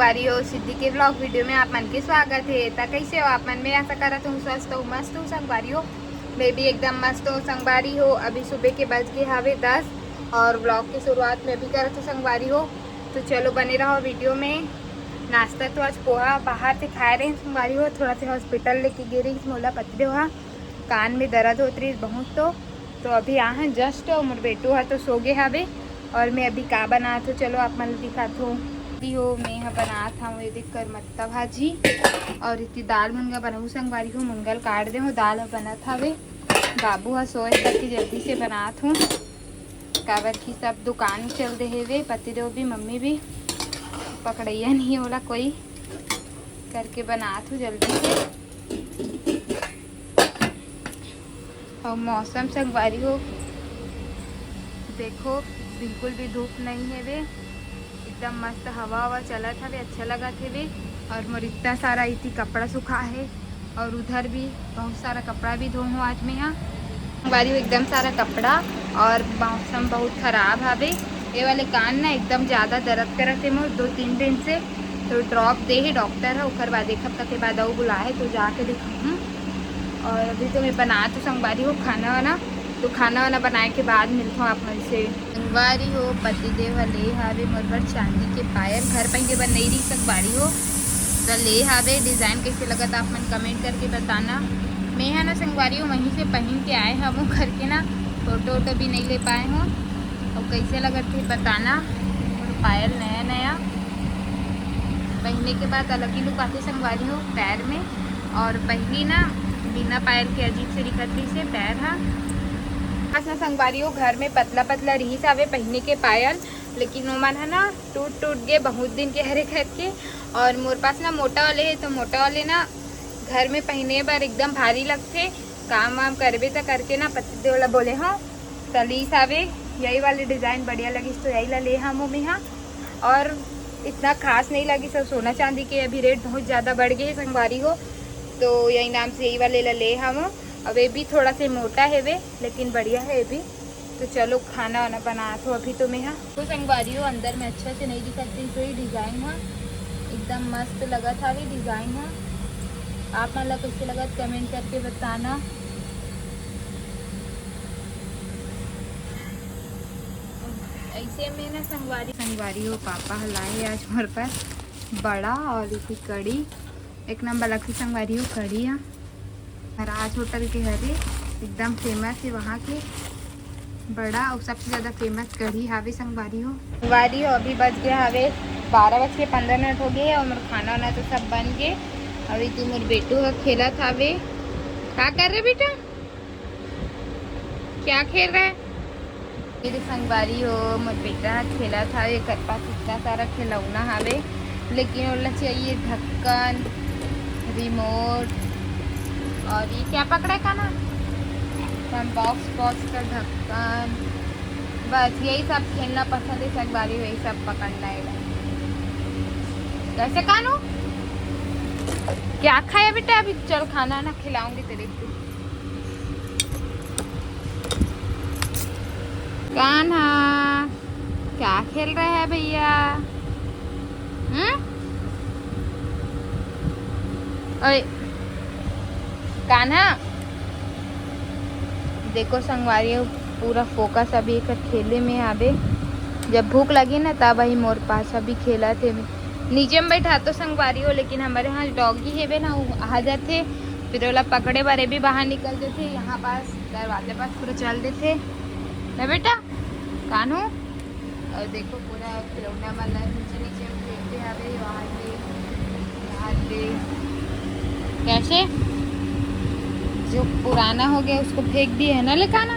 संगवारी हो सिद्धि के ब्लॉग वीडियो में आप मन के स्वागत है। तो कैसे हो आप मन? में ऐसा करत हूँ स्वस्थ हूँ मस्त हूँ संगवारी हो। मैं भी एकदम मस्त हूँ संगवारी हो। अभी सुबह के बज के हवे 10 और ब्लॉग की शुरुआत में भी करत हूँ संगवारी हो। तो चलो बने रहो वीडियो में। नाश्ता तो आज पोहा बाहर से खाए रहे संगवारी हो। थोड़ा से हॉस्पिटल लेके गे रही मोला पतले हो कान में दर्द होती रही बहुत। तो अभी यहाँ जस्ट और मोर बेटू है तो सो गए हवे और मैं अभी का बनात हूँ चलो आप मन दिखात हूँ। हो मैं यहाँ बनात हूँ ये देख कर मत्ता भाजी और इतनी दाल मुनगा बनाऊ संगवारी हूँ। मुनगल काट दे हूँ दाल बनत हवे। बाबू हा सोए करके जल्दी से बनात हूँ काबर की सब दुकान चल दे हेवे पति देव भी मम्मी भी पकड़ैया नहीं होला कोई करके बनात हूँ जल्दी से। और मौसम संगवारी हो देखो बिल्कुल भी धूप नहीं है वे एकदम मस्त हवा चलत हवे अच्छा लगत है वे। और मोर इतना सारा इतनी कपड़ा सूखा है और उधर भी बहुत सारा कपड़ा भी धो हूँ आज मैं यहाँ संगवारी हो एकदम सारा कपड़ा। और मौसम बहुत खराब हवे ये वाले कान ना एकदम ज़्यादा दर्द करत है मोर 2-3 दिन से। तो ड्रॉप दे ही डॉक्टर है उखर बाद एक हफ्ता के बाद वो बुलाए तो जाके दिखाऊँ। और अभी तो मैं बना तो संगवारी हो खाना वाना तो खाना वाना बनाए के बाद मिलता हूँ आप मन से। संगवारी हो पति देव ले हावे मोर चांदी के पायल घर पे बन नहीं रही संगवारी हो तो ले हावे। डिज़ाइन कैसे लगा था आप मन कमेंट करके बताना। मैं है ना संगवारी हो वहीं से पहन के आए हम घर के ना फोटो वोटो भी नहीं ले पाए हूँ और कैसे लगा थे बताना। और पायल नया नया पहनने के बाद अलग ही लुक आते संगवारी हो पैर में। और पहली ना बिना पायल के अजीब से दिखती से पैर है ना संगवारी हो घर में पतला पतला रही सावे पहनने के पायल लेकिन वो मन है ना टूट गए बहुत दिन के हरे घर के। और मोर पास ना मोटा वाले है तो मोटा वाले ना घर में पहने बार एकदम भारी लगते काम वाम करबे तो करके ना पति देव वाला बोले हाँ तली सावे यही वाले डिज़ाइन बढ़िया लगी तो यही ला ले हम यहाँ। और इतना खास नहीं लगी सब सोना चांदी के अभी रेट बहुत ज़्यादा बढ़ गए संगवारी हो तो यही नाम से यही वाले ला ले हम। अब ये भी थोड़ा से मोटा है वे लेकिन बढ़िया है ये भी। तो चलो खाना वाना बना तो अभी तो मैं यहाँ तो संगवारी हो अंदर में अच्छा से नहीं दिखती तो ये डिज़ाइन है एकदम मस्त लगा था ये डिज़ाइन है। आप मन कैसे लगा कमेंट करके बताना। ऐसे में ना संगवारी हो पापा हलाए आज हमारे पास बड़ा और इसी कड़ी एक नंबर लगती संगवारी हो कड़ी है राज होटल के हरे एकदम फेमस है वहाँ के बड़ा और सबसे ज़्यादा फेमस कढ़ी हावे संगवारी हो। अभी बज गया हवे 12:15 हो गए और मेरा खाना वाना तो सब बन गए। अभी तू मोर बेटू का खेला था वे क्या कर रहे बेटा क्या खेल रहा है? ये संगवारी हो मोर बेटा खेला था ये कर पास इतना सारा खिलौना हावे लेकिन उन्हें चाहिए ढक्कन रिमोट और ये क्या पकड़ा का ना बॉक्स का ढक्कन बस यही सब खेलना पसंद है संगवारी हो यही सब पकड़ना है। कैसे कानू क्या खाया बेटा? अभी चल खाना ना खिलाऊंगी तेरे को। कान्हा क्या खेल रहा है भैया? अरे कान्हा देखो संगवारी पूरा फोकस अभी एक खेले में आवे जब भूख लगी ना तब वही मोर पास अभी खेला थे नीचे में बैठा तो संगवारी हो लेकिन हमारे यहाँ डॉगी है ना वो आ जाते फिर वाला पकड़े बारे भी बाहर निकलते थे यहाँ पास दरवाजे पास पूरा चल देते ना बेटा कानू। और देखो पूरा खिलौना वाला नीचे फेंकते आवे वहाँ पे कैसे जो पुराना हो गया उसको फेंक दिए है ना लेकाना